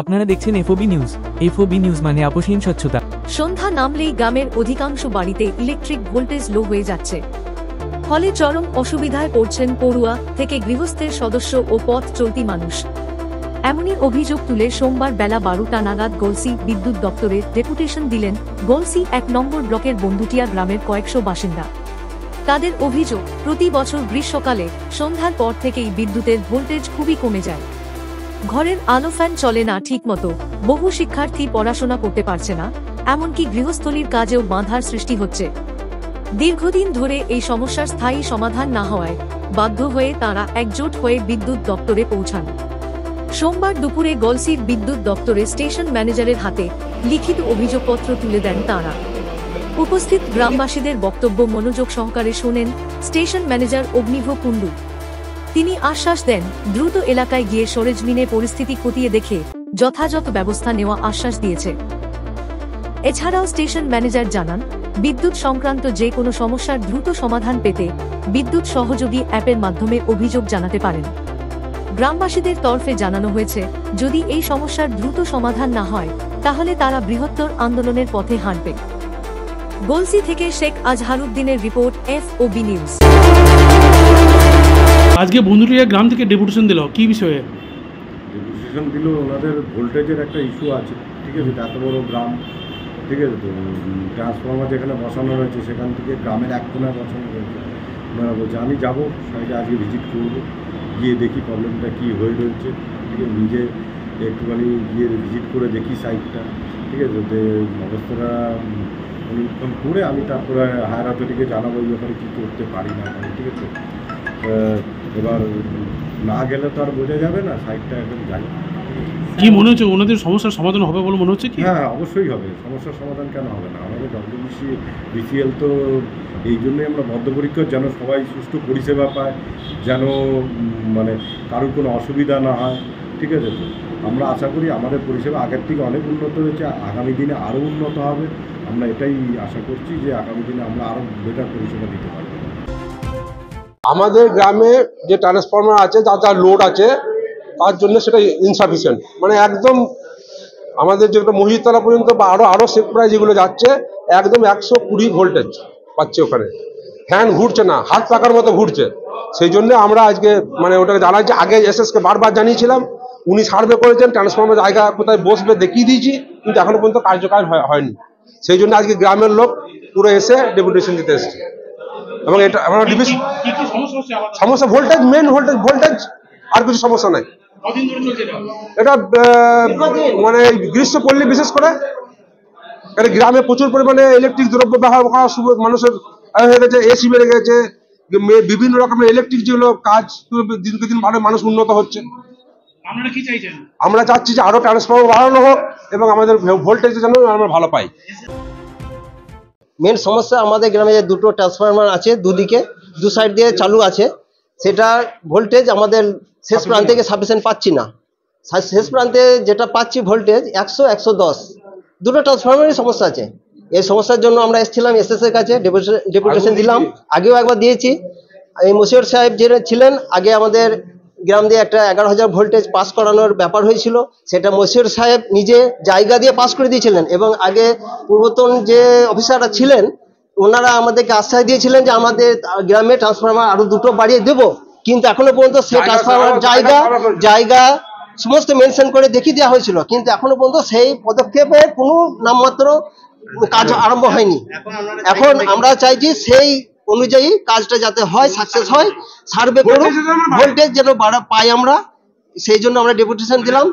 আপনারা দেখছেন FOB news. FOB news মানে আপোষহীন স্বচ্ছতা। সন্ধ্যা নামলেই গ্রামের অধিকাংশ বাড়িতে ইলেকট্রিক ভোল্টেজ লো হয়ে যাচ্ছে, ফলে চরম অসুবিধায় পড়ছেন পড়ুয়া থেকে গৃহস্থের সদস্য ও পথ চলতি মানুষ। এমনই অভিযোগ তুলে সোমবার বেলা 12টা নাগাদ গলসি বিদ্যুৎ দপ্তরে ডেপুটেশন দিলেন গলসি 1 নম্বর ব্লকের বন্ধুটিয়া গ্রামের কয়েকশো বাসিন্দা। তাদের অভিযোগ, প্রতি বছর গ্রীষ্মকালে সন্ধ্যার পর থেকেই বিদ্যুতের ভোল্টেজ খুবই কমে যায়। ঘরের আলো ফ্যান চলে না ঠিকমতো, বহু শিক্ষার্থী পড়াশোনা করতে পারছে না, এমনকি গৃহস্থলীর কাজেও বাধার সৃষ্টি হচ্ছে। দীর্ঘদিন ধরে এই সমস্যার স্থায়ী সমাধান না হওয়ায় বাধ্য হয়ে তাঁরা একজোট হয়ে বিদ্যুৎ দপ্তরে পৌঁছান। সোমবার দুপুরে গলসির বিদ্যুৎ দপ্তরে স্টেশন ম্যানেজারের হাতে লিখিত অভিযোগপত্র তুলে দেন তাঁরা। উপস্থিত গ্রামবাসীদের বক্তব্য মনোযোগ সহকারে শোনেন স্টেশন ম্যানেজার অগ্নিভ কুণ্ডু। তিনি আশ্বাস দেন, দ্রুত এলাকায় গিয়ে সরেজমিনে পরিস্থিতি খতিয়ে দেখে যথাযথ ব্যবস্থা নেওয়া আশ্বাস দিয়েছে। এছাড়াও স্টেশন ম্যানেজার জানান, বিদ্যুৎ সংক্রান্ত যে কোনো সমস্যার দ্রুত সমাধান পেতে বিদ্যুৎ সহযোগী অ্যাপের মাধ্যমে অভিযোগ জানাতে পারেন। গ্রামবাসীদের তরফে জানানো হয়েছে, যদি এই সমস্যার দ্রুত সমাধান না হয় তাহলে তারা বৃহত্তর আন্দোলনের পথে হাঁটবে। গলসি থেকে শেখ আজহারউদ্দিনের রিপোর্ট, এফওবি নিউজ। আজকে বন্ধুটিয়া গ্রাম থেকে ডেপুটেশন দিল, কি বিষয়ে ডেপুটেশন দিল? ওনাদের ভোল্টেজের একটা ইস্যু আছে, ঠিক আছে? এত বড় গ্রাম, ঠিক আছে? তো ট্রান্সফরমার যেখানে বসানো রয়েছে সেখান থেকে গ্রামের এক কোনায় বসানো রয়েছে। ওনারা বলছে আমি যাবো সাইডে, আজকে ভিজিট করবো, গিয়ে দেখি প্রবলেমটা কী হয়ে রয়েছে, ঠিক আছে? নিজে একটুখানি গিয়ে ভিজিট করে দেখি সাইডটা, ঠিক আছে? তো অবস্থাটা নিরীক্ষণ করে আমি তারপরে হায়ার অথরিটিকে জানাবো এই ব্যাপারে কী করতে পারি না পারি, ঠিক আছে? এবার না গেলে তো আর বোঝা যাবে না, সাইডটা একদম যাই। কি মনে হচ্ছে ওনাদের সমস্যার সমাধান হবে বলে মনে হচ্ছে কি? হ্যাঁ, অবশ্যই হবে। সমস্যার সমাধান কেন হবে না? আমাদের বিসিএল তো এই জন্যই আমরা বদ্ধপরিকর, যেন সবাই সুষ্ঠু পরিষেবা পায়, যেন মানে কারোর কোনো অসুবিধা না হয়, ঠিক আছে? তো আমরা আশা করি আমাদের পরিষেবা আগের থেকে অনেক উন্নত হয়েছে, আগামী দিনে আরও উন্নত হবে। আমরা এটাই আশা করছি যে আগামী দিনে আমরা আরও বেটার পরিষেবা দিতে পারব। আমাদের গ্রামে যে ট্রান্সফরমার আছে, যা লোড আছে তার জন্য সেটা ইনসাফিসিয়েন্ট, মানে একদম আমাদের যেটা মহিতলা পর্যন্ত বা আরো সেপ্রায় যেগুলো যাচ্ছে একদম 120 ভোল্টেজ পাচ্ছে। ওখানে ফ্যান ঘুরছে না, হাত পাকার মতো ঘুরছে। সেই জন্য আমরা আজকে মানে ওটাকে জানাচ্ছি। আগে এসএসকে বারবার জানিয়েছিলাম, উনি সার্ভে করেছেন, ট্রান্সফরমার জায়গা কোথায় বসবে দেখিয়ে দিয়েছি, কিন্তু এখনো পর্যন্ত কার্যকর হয়নি। সেই জন্য আজকে গ্রামের লোক পুরো এসে ডেপুটেশন দিতে এসেছে। এবং এটা আমরা সমস্যা ভোল্টেজ, মেন ভোল্টেজ, আর কিছু সমস্যা নাই। এটা মানে গ্রীষ্ম পড়লে বিশেষ করে গ্রামে প্রচুর পরিমাণে ইলেকট্রিক দ্রব্য ব্যবহার করা মানুষের হয়ে গেছে, এসি বেড়ে গেছে, বিভিন্ন রকমের ইলেকট্রিক যেগুলো কাজ দিনকে দিন মানুষ উন্নত হচ্ছে। আমরা চাচ্ছি যে আরো ট্রান্সফরমার বাড়ানো হোক এবং আমাদের ভোল্টেজ যেন আমরা ভালো পাই। মেন সমস্যা আমাদের গ্রামে যে দুটো ট্রান্সফরমার আছে, দুদিকে দু সাইড দিয়ে চালু আছে, সেটা ভোল্টেজ আমাদের শেষ প্রান্ত থেকে সাফিসিয়েন্ট পাচ্ছি না। শেষ প্রান্তে যেটা পাচ্ছি ভোল্টেজ 100, 110, দুটো ট্রান্সফরমারের সমস্যা আছে। এই সমস্যার জন্য আমরা এসেছিলাম এসএস এর কাছে, ডেপুটেশন দিলাম। আগেও একবার দিয়েছি। এই মশিউর সাহেব যে ছিলেন, আগে আমাদের গ্রাম দিয়ে একটা 11,000 ভোল্টেজ পাস করানোর ব্যাপার হয়েছিল, সেটা মশিউর সাহেব নিজে জায়গা দিয়ে পাস করে দিয়েছিলেন। এবং আগে পূর্বতন যে অফিসাররা ছিলেন, ওনারা আমাদেরকে আশ্বাস দিয়েছিলেন যে আমাদের গ্রামে ট্রান্সফরমার আরো দুটো বাড়িয়ে দেবো, কিন্তু এখনো পর্যন্ত সেই ট্রান্সফরমার জায়গা সমস্ত মেনশন করে দেখিয়ে দেওয়া হয়েছিল, কিন্তু এখনো পর্যন্ত সেই পদক্ষেপের কোনো নামমাত্র কাজ আরম্ভ হয়নি। এখন আমরা চাইছি সেই অনুযায়ী কাজটা যাতে হয়, সাকসেস হয়, সার্ভে করুন, ভোল্টেজ যেন পাই আমরা, সেই জন্য আমরা ডেপুটেশন দিলাম।